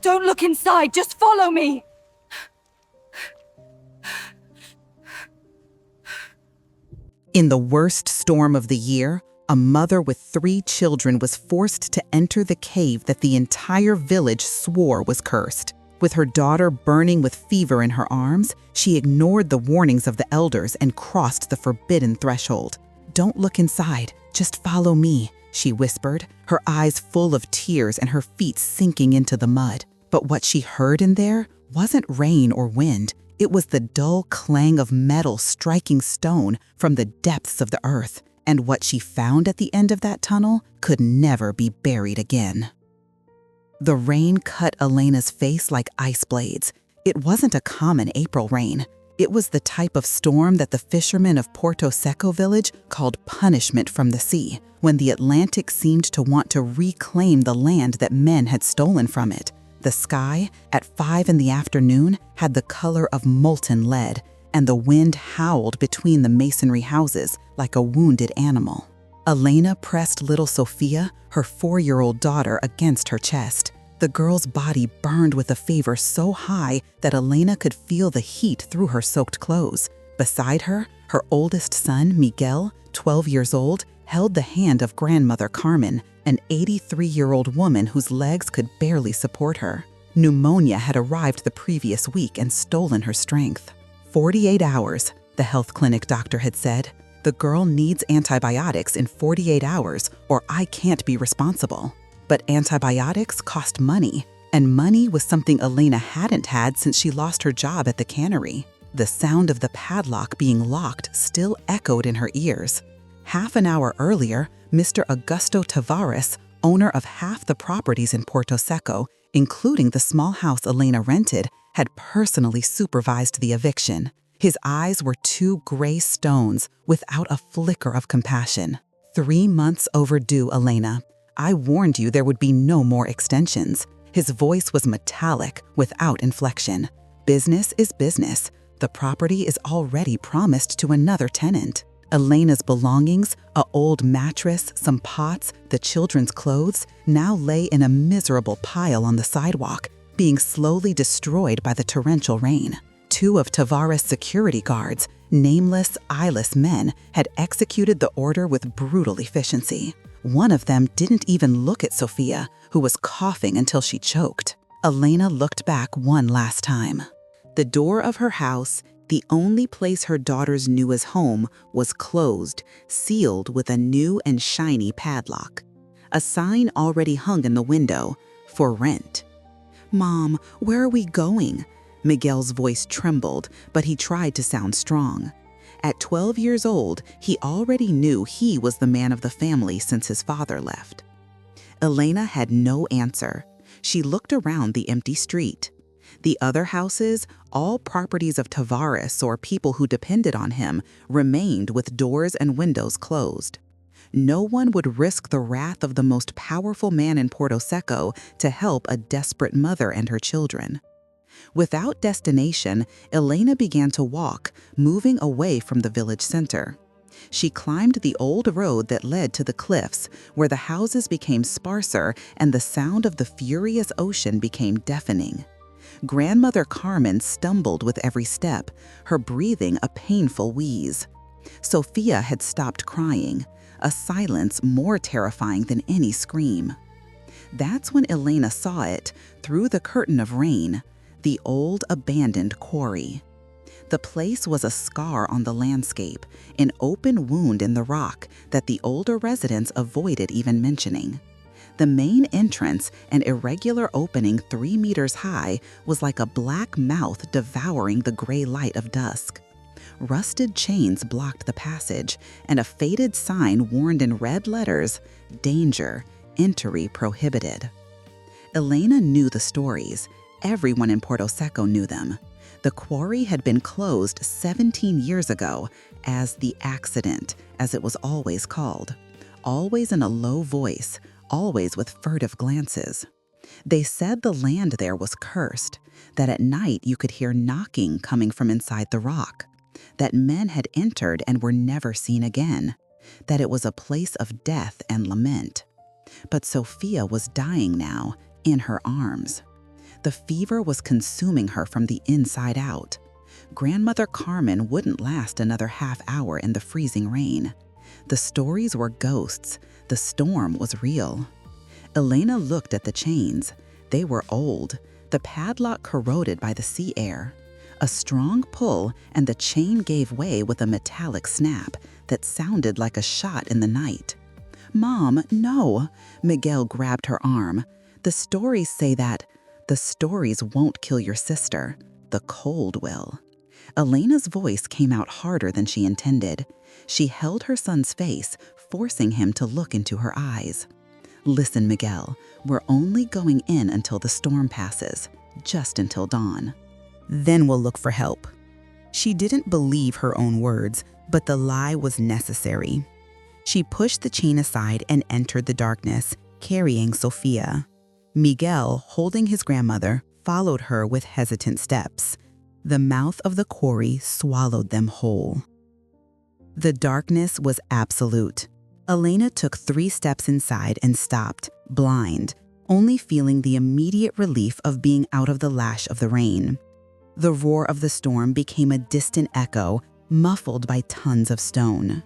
Don't look inside, just follow me! In the worst storm of the year, a mother with 3 children was forced to enter the cave that the entire village swore was cursed. With her daughter burning with fever in her arms, she ignored the warnings of the elders and crossed the forbidden threshold. "Don't look inside, just follow me," she whispered, her eyes full of tears and her feet sinking into the mud. But what she heard in there wasn't rain or wind. It was the dull clang of metal striking stone from the depths of the earth, and what she found at the end of that tunnel could never be buried again. The rain cut Elena's face like ice blades. It wasn't a common April rain. It was the type of storm that the fishermen of Porto Seco village called punishment from the sea, when the Atlantic seemed to want to reclaim the land that men had stolen from it. The sky, at 5 in the afternoon, had the color of molten lead, and the wind howled between the masonry houses like a wounded animal. Elena pressed little Sophia, her 4-year-old daughter, against her chest. The girl's body burned with a fever so high that Elena could feel the heat through her soaked clothes. Beside her, her oldest son, Miguel, 12 years old, held the hand of grandmother Carmen, an 83-year-old woman whose legs could barely support her. Pneumonia had arrived the previous week and stolen her strength. 48 hours, the health clinic doctor had said. The girl needs antibiotics in 48 hours or I can't be responsible. But antibiotics cost money, and money was something Elena hadn't had since she lost her job at the cannery. The sound of the padlock being locked still echoed in her ears. Half an hour earlier, Mr. Augusto Tavares, owner of half the properties in Porto Seco, including the small house Elena rented, had personally supervised the eviction. His eyes were 2 gray stones without a flicker of compassion. 3 months overdue, Elena. I warned you there would be no more extensions. His voice was metallic, without inflection. Business is business. The property is already promised to another tenant. Elena's belongings, an old mattress, some pots, the children's clothes, now lay in a miserable pile on the sidewalk, being slowly destroyed by the torrential rain. 2 of Tavares' security guards, nameless, eyeless men, had executed the order with brutal efficiency. One of them didn't even look at Sophia, who was coughing until she choked. Elena looked back one last time. The door of her house, the only place her daughters knew as home, was closed, sealed with a new and shiny padlock. A sign already hung in the window, "For rent." "Mom, where are we going?" Miguel's voice trembled, but he tried to sound strong. At 12 years old, he already knew he was the man of the family since his father left. Elena had no answer. She looked around the empty street. The other houses, all properties of Tavares or people who depended on him, remained with doors and windows closed. No one would risk the wrath of the most powerful man in Porto Seco to help a desperate mother and her children. Without destination, Elena began to walk, moving away from the village center. She climbed the old road that led to the cliffs, where the houses became sparser and the sound of the furious ocean became deafening. Grandmother Carmen stumbled with every step, her breathing a painful wheeze. Sophia had stopped crying, a silence more terrifying than any scream. That's when Elena saw it, through the curtain of rain, the old abandoned quarry. The place was a scar on the landscape, an open wound in the rock that the older residents avoided even mentioning. The main entrance, an irregular opening 3 meters high, was like a black mouth devouring the gray light of dusk. Rusted chains blocked the passage, and a faded sign warned in red letters, "Danger, entry prohibited." Elena knew the stories. Everyone in Porto Seco knew them. The quarry had been closed 17 years ago as the accident, as it was always called. Always in a low voice, always with furtive glances. They said the land there was cursed, that at night you could hear knocking coming from inside the rock, that men had entered and were never seen again, that it was a place of death and lament. But Sophia was dying now, in her arms. The fever was consuming her from the inside out. Grandmother Carmen wouldn't last another half hour in the freezing rain. The stories were ghosts. The storm was real. Elena looked at the chains. They were old, the padlock corroded by the sea air. A strong pull, and the chain gave way with a metallic snap that sounded like a shot in the night. "Mom, no!" Miguel grabbed her arm. "The stories say that. The stories won't kill your sister. The cold will." Elena's voice came out harder than she intended. She held her son's face, forcing him to look into her eyes. "Listen, Miguel, we're only going in until the storm passes, just until dawn. Then we'll look for help." She didn't believe her own words, but the lie was necessary. She pushed the chain aside and entered the darkness, carrying Sofia. Miguel, holding his grandmother, followed her with hesitant steps. The mouth of the quarry swallowed them whole. The darkness was absolute. Elena took 3 steps inside and stopped, blind, only feeling the immediate relief of being out of the lash of the rain. The roar of the storm became a distant echo, muffled by tons of stone.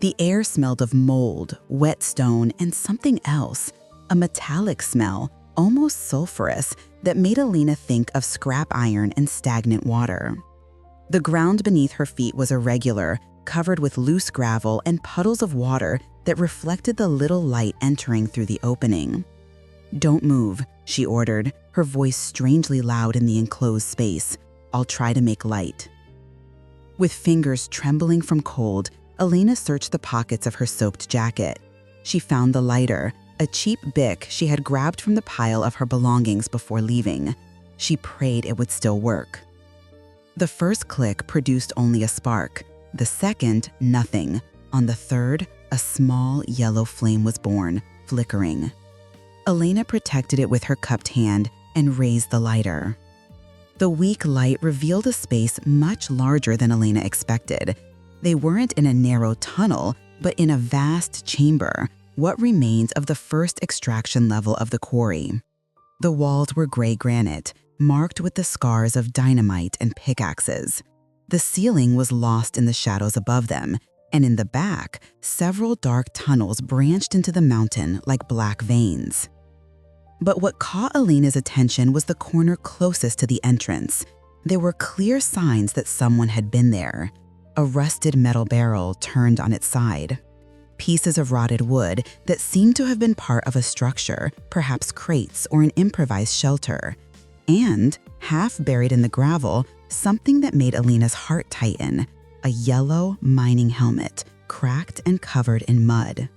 The air smelled of mold, wet stone, and something else, a metallic smell, almost sulfurous, that made Elena think of scrap iron and stagnant water. The ground beneath her feet was irregular, covered with loose gravel and puddles of water that reflected the little light entering through the opening. "Don't move," she ordered, her voice strangely loud in the enclosed space. "I'll try to make light." With fingers trembling from cold, Elena searched the pockets of her soaked jacket. She found the lighter, a cheap Bic she had grabbed from the pile of her belongings before leaving. She prayed it would still work. The first click produced only a spark. The second, nothing. On the third, a small yellow flame was born, flickering. Elena protected it with her cupped hand and raised the lighter. The weak light revealed a space much larger than Elena expected. They weren't in a narrow tunnel, but in a vast chamber, what remained of the first extraction level of the quarry. The walls were gray granite, marked with the scars of dynamite and pickaxes. The ceiling was lost in the shadows above them, and in the back, several dark tunnels branched into the mountain like black veins. But what caught Elena's attention was the corner closest to the entrance. There were clear signs that someone had been there. A rusted metal barrel turned on its side. Pieces of rotted wood that seemed to have been part of a structure, perhaps crates or an improvised shelter. And, half buried in the gravel, something that made Elena's heart tighten, a yellow mining helmet, cracked and covered in mud.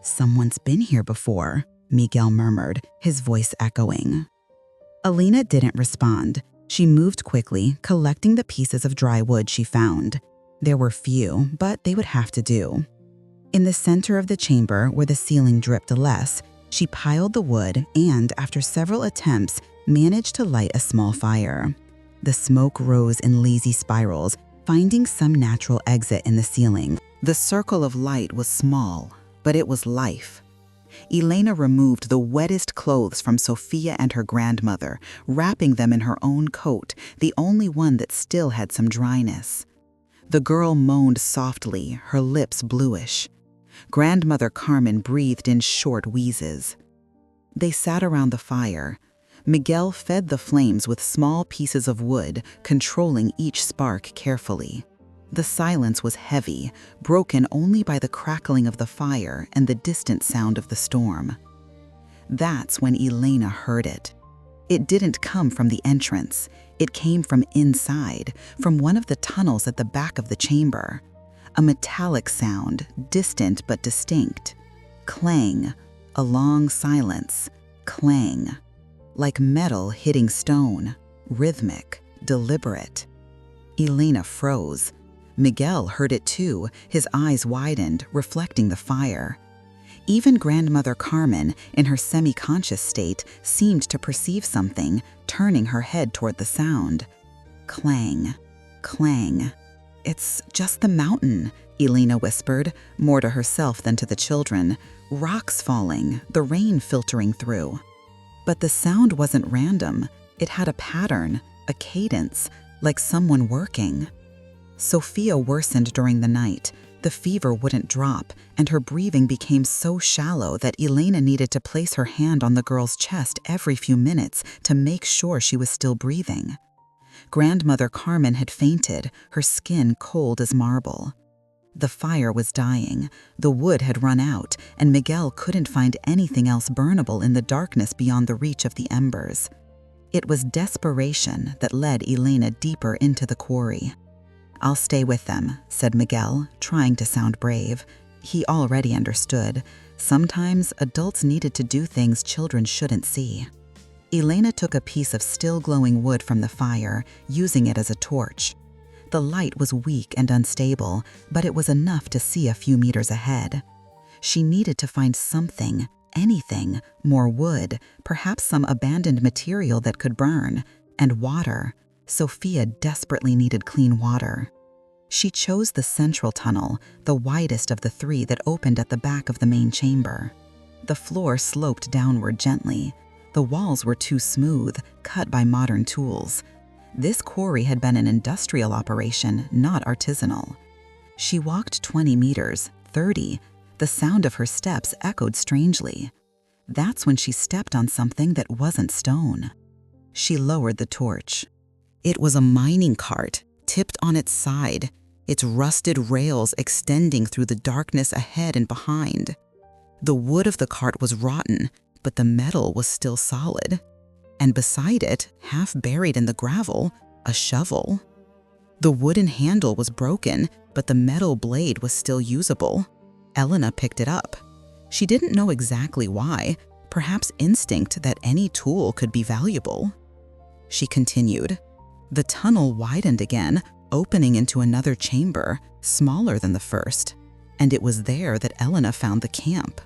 "Someone's been here before," Miguel murmured, his voice echoing. Elena didn't respond. She moved quickly, collecting the pieces of dry wood she found. There were few, but they would have to do. In the center of the chamber, where the ceiling dripped less, she piled the wood and, after several attempts, managed to light a small fire. The smoke rose in lazy spirals, finding some natural exit in the ceiling. The circle of light was small, but it was life. Elena removed the wettest clothes from Sofia and her grandmother, wrapping them in her own coat, the only one that still had some dryness. The girl moaned softly, her lips bluish. Grandmother Carmen breathed in short wheezes. They sat around the fire. Miguel fed the flames with small pieces of wood, controlling each spark carefully. The silence was heavy, broken only by the crackling of the fire and the distant sound of the storm. That's when Elena heard it. It didn't come from the entrance. It came from inside, from one of the tunnels at the back of the chamber. A metallic sound, distant but distinct. Clang, a long silence. Clang. Like metal hitting stone, rhythmic, deliberate. Elena froze. Miguel heard it too, his eyes widened, reflecting the fire. Even Grandmother Carmen, in her semi-conscious state, seemed to perceive something, turning her head toward the sound. Clang, clang. "It's just the mountain," Elena whispered, more to herself than to the children. "Rocks falling, the rain filtering through." But the sound wasn't random. It had a pattern, a cadence, like someone working. Sophia worsened during the night. The fever wouldn't drop, and her breathing became so shallow that Elena needed to place her hand on the girl's chest every few minutes to make sure she was still breathing. Grandmother Carmen had fainted, her skin cold as marble. The fire was dying, the wood had run out, and Miguel couldn't find anything else burnable in the darkness beyond the reach of the embers. It was desperation that led Elena deeper into the quarry. "I'll stay with them," said Miguel, trying to sound brave. He already understood. Sometimes adults needed to do things children shouldn't see. Elena took a piece of still glowing wood from the fire, using it as a torch. The light was weak and unstable, but it was enough to see a few meters ahead. She needed to find something, anything, more wood, perhaps some abandoned material that could burn, and water. Sophia desperately needed clean water. She chose the central tunnel, the widest of the three that opened at the back of the main chamber. The floor sloped downward gently. The walls were too smooth, cut by modern tools. This quarry had been an industrial operation, not artisanal. She walked 20 meters, 30. The sound of her steps echoed strangely. That's when she stepped on something that wasn't stone. She lowered the torch. It was a mining cart, tipped on its side, its rusted rails extending through the darkness ahead and behind. The wood of the cart was rotten, but the metal was still solid. And beside it, half buried in the gravel, a shovel. The wooden handle was broken, but the metal blade was still usable. Elena picked it up. She didn't know exactly why, perhaps instinct that any tool could be valuable. She continued. The tunnel widened again, opening into another chamber, smaller than the first, and it was there that Elena found the camp.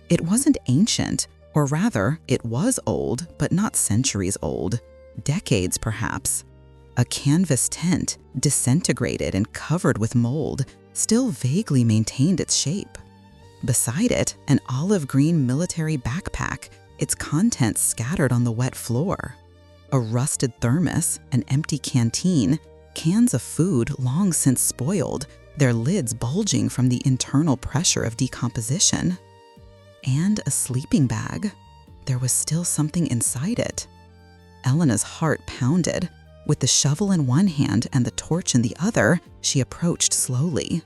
It wasn't ancient, or rather, it was old, but not centuries old, decades perhaps. A canvas tent, disintegrated and covered with mold, still vaguely maintained its shape. Beside it, an olive green military backpack, its contents scattered on the wet floor. A rusted thermos, an empty canteen, cans of food long since spoiled, their lids bulging from the internal pressure of decomposition. And a sleeping bag. There was still something inside it. Elena's heart pounded. With the shovel in one hand and the torch in the other, she approached slowly.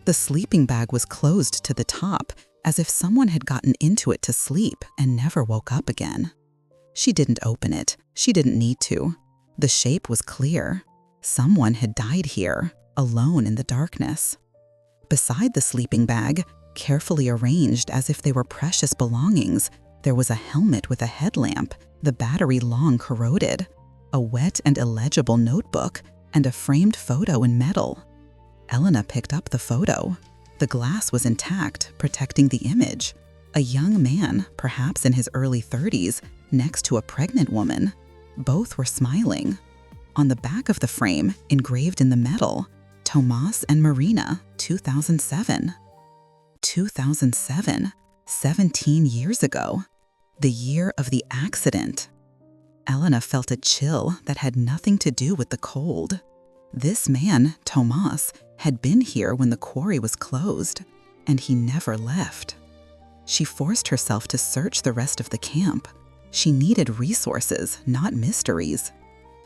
The sleeping bag was closed to the top, as if someone had gotten into it to sleep and never woke up again. She didn't open it. She didn't need to. The shape was clear. Someone had died here, alone in the darkness. Beside the sleeping bag, carefully arranged as if they were precious belongings, there was a helmet with a headlamp, the battery long corroded, a wet and illegible notebook, and a framed photo in metal. Elena picked up the photo. The glass was intact, protecting the image. A young man, perhaps in his early 30s, next to a pregnant woman. Both were smiling. On the back of the frame, engraved in the metal, Tomas and Marina, 2007. 2007, 17 years ago, the year of the accident. Elena felt a chill that had nothing to do with the cold. This man, Tomas, had been here when the quarry was closed, and he never left. She forced herself to search the rest of the camp. She needed resources, not mysteries.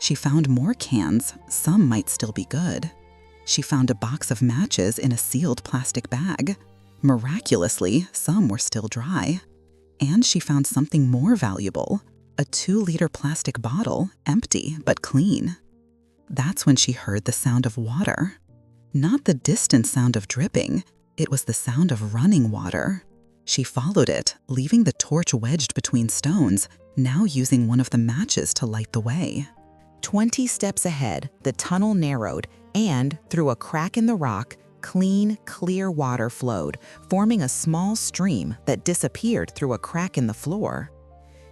She found more cans, some might still be good. She found a box of matches in a sealed plastic bag. Miraculously, some were still dry. And she found something more valuable, a 2-liter plastic bottle, empty but clean. That's when she heard the sound of water. Not the distant sound of dripping, it was the sound of running water. She followed it, leaving the torch wedged between stones, now using one of the matches to light the way. 20 steps ahead, the tunnel narrowed, and, through a crack in the rock, clean, clear water flowed, forming a small stream that disappeared through a crack in the floor.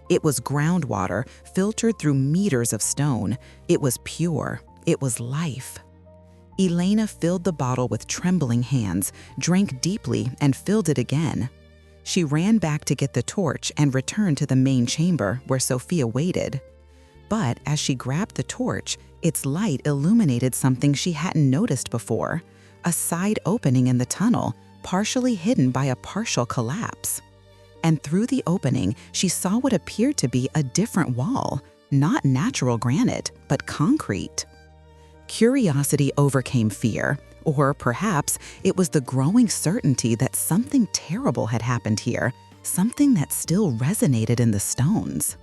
It was groundwater, filtered through meters of stone. It was pure. It was life. Elena filled the bottle with trembling hands, drank deeply, and filled it again. She ran back to get the torch and returned to the main chamber where Sophia waited. But as she grabbed the torch, its light illuminated something she hadn't noticed before, a side opening in the tunnel, partially hidden by a partial collapse. And through the opening, she saw what appeared to be a different wall, not natural granite, but concrete. Curiosity overcame fear, or perhaps it was the growing certainty that something terrible had happened here, something that still resonated in the stones.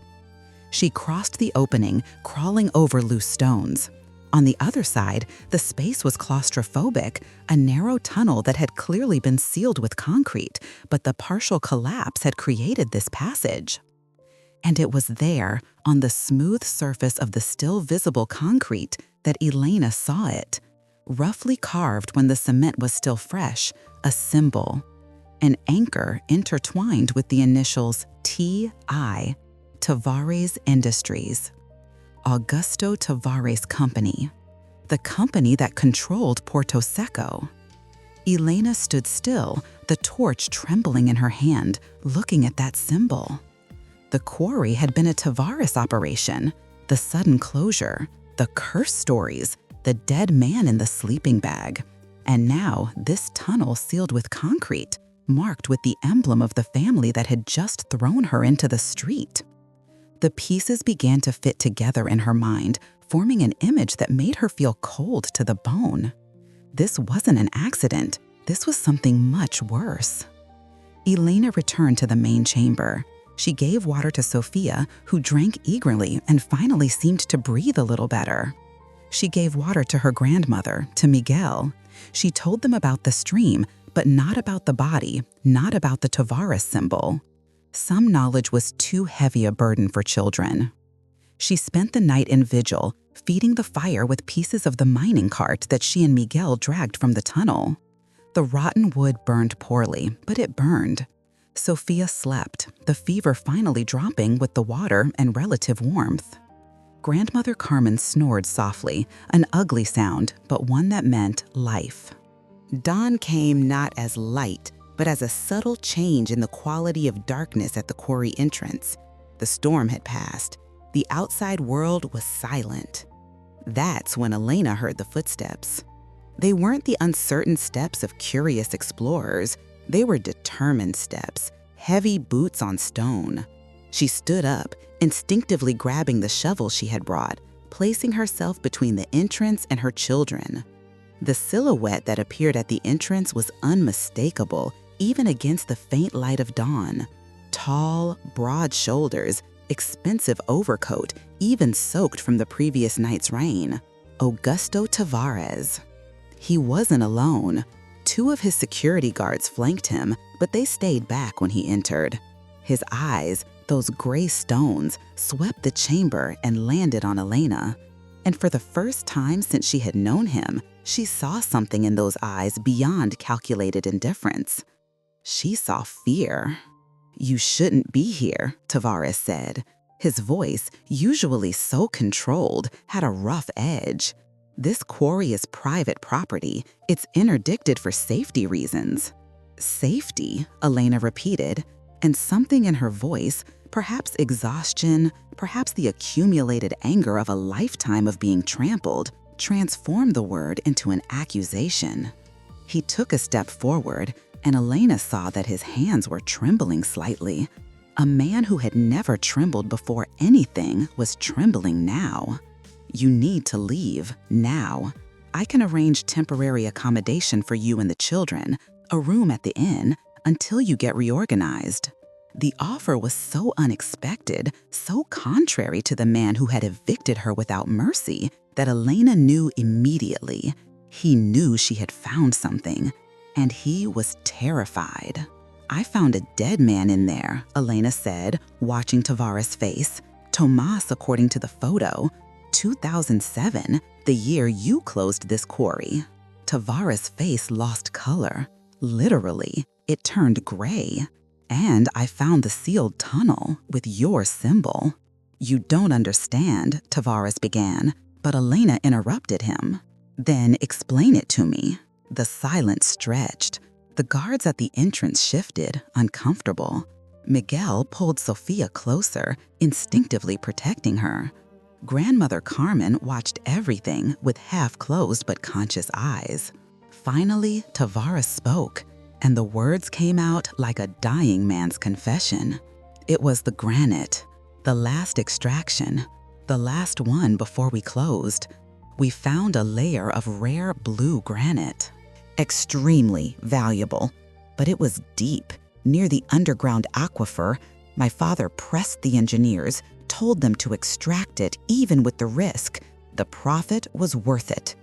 She crossed the opening, crawling over loose stones. On the other side, the space was claustrophobic, a narrow tunnel that had clearly been sealed with concrete, but the partial collapse had created this passage. And it was there, on the smooth surface of the still visible concrete, that Elena saw it. Roughly carved when the cement was still fresh, a symbol. An anchor intertwined with the initials T.I., Tavares Industries. Augusto Tavares Company, the company that controlled Porto Seco. Elena stood still, the torch trembling in her hand, looking at that symbol. The quarry had been a Tavares operation, the sudden closure, the curse stories, the dead man in the sleeping bag. And now this tunnel sealed with concrete, marked with the emblem of the family that had just thrown her into the street. The pieces began to fit together in her mind, forming an image that made her feel cold to the bone. This wasn't an accident. This was something much worse. Elena returned to the main chamber. She gave water to Sophia, who drank eagerly and finally seemed to breathe a little better. She gave water to her grandmother, to Miguel. She told them about the stream, but not about the body, not about the Tavares symbol. Some knowledge was too heavy a burden for children. She spent the night in vigil, feeding the fire with pieces of the mining cart that she and Miguel dragged from the tunnel. The rotten wood burned poorly, but it burned. Sophia slept, the fever finally dropping with the water and relative warmth. Grandmother Carmen snored softly, an ugly sound, but one that meant life. Dawn came not as light, but as a subtle change in the quality of darkness at the quarry entrance. The storm had passed. The outside world was silent. That's when Elena heard the footsteps. They weren't the uncertain steps of curious explorers. They were determined steps, heavy boots on stone. She stood up, instinctively grabbing the shovel she had brought, placing herself between the entrance and her children. The silhouette that appeared at the entrance was unmistakable, even against the faint light of dawn. Tall, broad shoulders, expensive overcoat, even soaked from the previous night's rain. Augusto Tavares. He wasn't alone. Two of his security guards flanked him, but they stayed back when he entered. His eyes, those gray stones, swept the chamber and landed on Elena. And for the first time since she had known him, she saw something in those eyes beyond calculated indifference. She saw fear. "You shouldn't be here," Tavares said. His voice, usually so controlled, had a rough edge. "This quarry is private property. It's interdicted for safety reasons." "Safety?" Elena repeated, and something in her voice, perhaps exhaustion, perhaps the accumulated anger of a lifetime of being trampled, transformed the word into an accusation. He took a step forward, and Elena saw that his hands were trembling slightly. A man who had never trembled before anything was trembling now. "You need to leave, now. I can arrange temporary accommodation for you and the children, a room at the inn, until you get reorganized." The offer was so unexpected, so contrary to the man who had evicted her without mercy, that Elena knew immediately. He knew she had found something, and he was terrified. "I found a dead man in there," Elena said, watching Tavares' face. "Tomas, according to the photo. 2007, the year you closed this quarry." Tavares' face lost color. Literally, it turned gray. "And I found the sealed tunnel with your symbol." "You don't understand," Tavares began, but Elena interrupted him. "Then explain it to me." The silence stretched. The guards at the entrance shifted, uncomfortable. Miguel pulled Sofia closer, instinctively protecting her. Grandmother Carmen watched everything with half-closed but conscious eyes. Finally, Tavares spoke, and the words came out like a dying man's confession. It was the granite, the last extraction, the last one before we closed. We found a layer of rare blue granite. Extremely valuable, but it was deep, near the underground aquifer. My father pressed the engineers, told them to extract it even with the risk. The profit was worth it.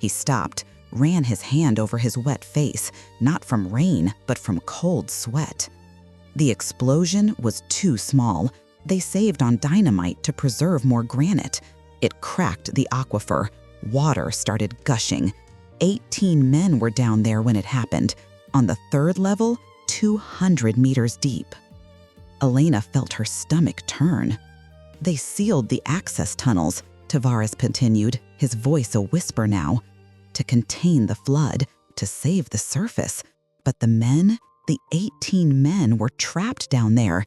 He stopped, ran his hand over his wet face, not from rain, but from cold sweat. The explosion was too small. They saved on dynamite to preserve more granite. It cracked the aquifer. Water started gushing. 18 men were down there when it happened. On the third level, 200 meters deep. Elena felt her stomach turn. They sealed the access tunnels, Tavares continued, his voice a whisper now, to contain the flood, to save the surface. But the men, the 18 men, were trapped down there.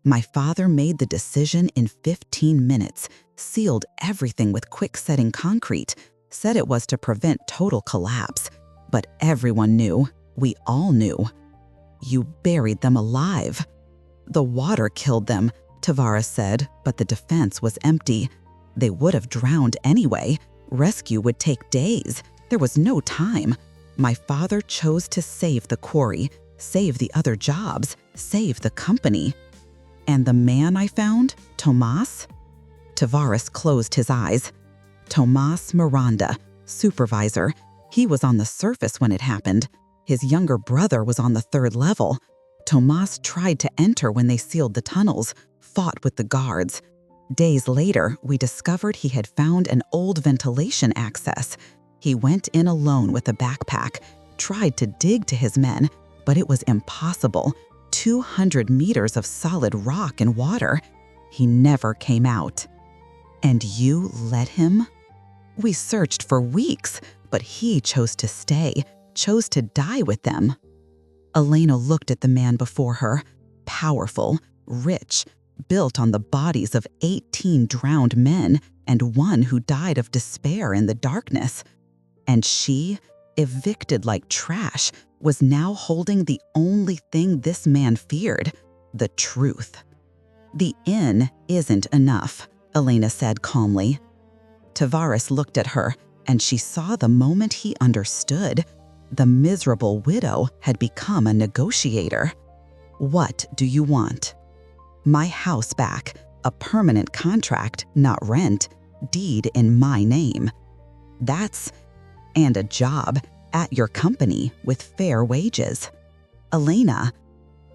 My father made the decision in 15 minutes, sealed everything with quick-setting concrete, said it was to prevent total collapse. But everyone knew, we all knew. You buried them alive. The water killed them, Tavares said, but the defense was empty. They would have drowned anyway. Rescue would take days. There was no time. My father chose to save the quarry, save the other jobs, save the company. And the man I found, Tomas? Tavares closed his eyes. Tomas Miranda, supervisor. He was on the surface when it happened. His younger brother was on the third level. Tomas tried to enter when they sealed the tunnels, fought with the guards. Days later, we discovered he had found an old ventilation access. He went in alone with a backpack, tried to dig to his men, but it was impossible. 200 meters of solid rock and water. He never came out. And you let him? We searched for weeks, but he chose to stay, chose to die with them. Elena looked at the man before her, powerful, rich, built on the bodies of 18 drowned men and one who died of despair in the darkness. And she, evicted like trash, was now holding the only thing this man feared, the truth. The inn isn't enough, Elena said calmly. Tavares looked at her, and she saw the moment he understood. The miserable widow had become a negotiator. What do you want? My house back, a permanent contract, not rent, deed in my name. And a job at your company with fair wages. Elena,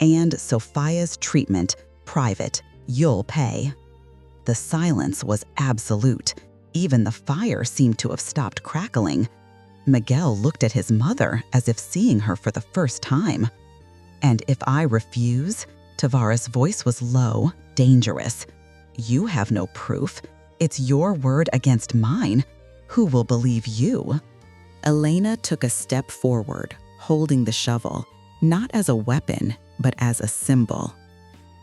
and Sophia's treatment, private, you'll pay. The silence was absolute. Even the fire seemed to have stopped crackling. Miguel looked at his mother as if seeing her for the first time. And if I refuse? Tavares' voice was low, dangerous. You have no proof. It's your word against mine. Who will believe you? Elena took a step forward, holding the shovel, not as a weapon, but as a symbol.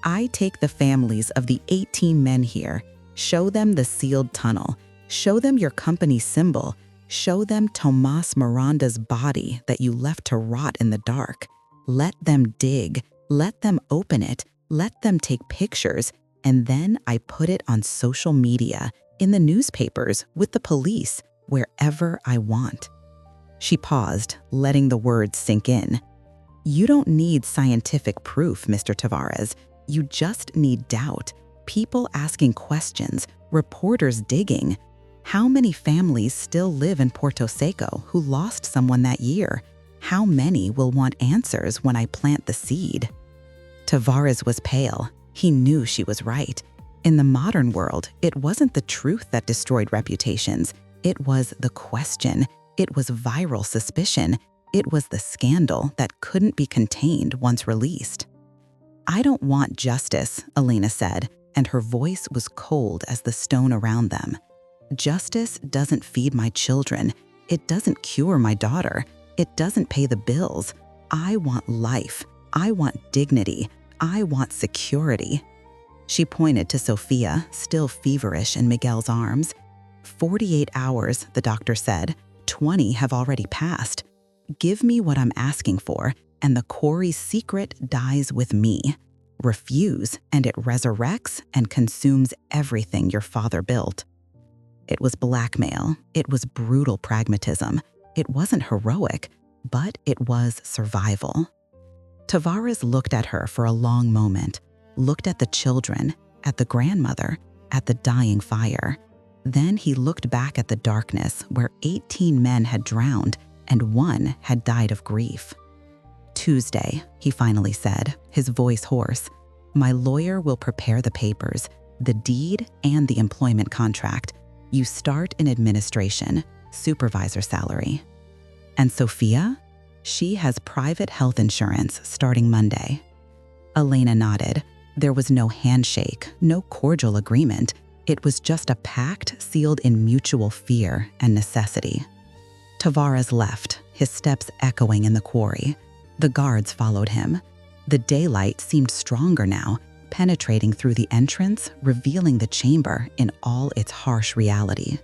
I take the families of the 18 men here, show them the sealed tunnel, show them your company's symbol, show them Tomas Miranda's body that you left to rot in the dark. Let them dig, let them open it, let them take pictures, and then I put it on social media, in the newspapers, with the police, wherever I want. She paused, letting the words sink in. You don't need scientific proof, Mr. Tavares. You just need doubt. People asking questions, reporters digging. How many families still live in Puerto Seco who lost someone that year? How many will want answers when I plant the seed? Tavares was pale. He knew she was right. In the modern world, it wasn't the truth that destroyed reputations. It was the question. It was viral suspicion. It was the scandal that couldn't be contained once released. I don't want justice, Elena said, and her voice was cold as the stone around them. Justice doesn't feed my children. It doesn't cure my daughter. It doesn't pay the bills. I want life. I want dignity. I want security. She pointed to Sophia, still feverish in Miguel's arms. 48 hours, the doctor said. 20 have already passed. Give me what I'm asking for, and the quarry's secret dies with me. Refuse, and it resurrects and consumes everything your father built. It was blackmail. It was brutal pragmatism. It wasn't heroic, but it was survival. Tavares looked at her for a long moment, looked at the children, at the grandmother, at the dying fire. Then he looked back at the darkness where 18 men had drowned and 1 had died of grief. Tuesday, he finally said, his voice hoarse, my lawyer will prepare the papers, the deed and the employment contract. You start in administration, supervisor salary. And Sophia? She has private health insurance starting Monday. Elena nodded. There was no handshake, no cordial agreement. It was just a pact sealed in mutual fear and necessity. Tavares left, his steps echoing in the quarry. The guards followed him. The daylight seemed stronger now, penetrating through the entrance, revealing the chamber in all its harsh reality.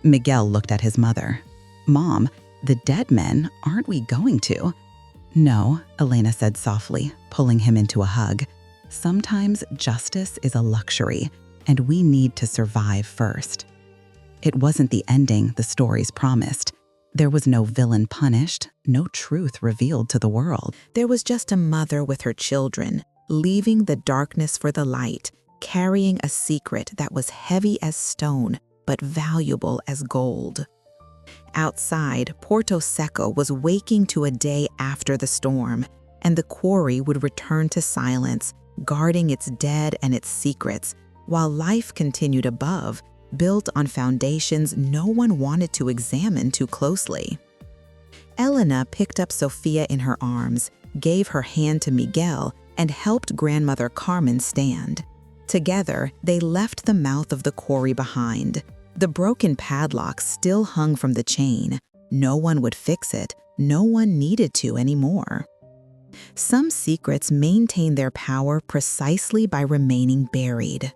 Miguel looked at his mother. Mom, the dead men, aren't we going to? No, Elena said softly, pulling him into a hug. Sometimes justice is a luxury, and we need to survive first. It wasn't the ending the stories promised. There was no villain punished, no truth revealed to the world. There was just a mother with her children, leaving the darkness for the light, carrying a secret that was heavy as stone, but valuable as gold. Outside, Porto Seco was waking to a day after the storm, and the quarry would return to silence, guarding its dead and its secrets, while life continued above, built on foundations no one wanted to examine too closely. Elena picked up Sophia in her arms, gave her hand to Miguel, and helped grandmother Carmen stand. Together, they left the mouth of the quarry behind. The broken padlock still hung from the chain. No one would fix it. No one needed to anymore. Some secrets maintain their power precisely by remaining buried.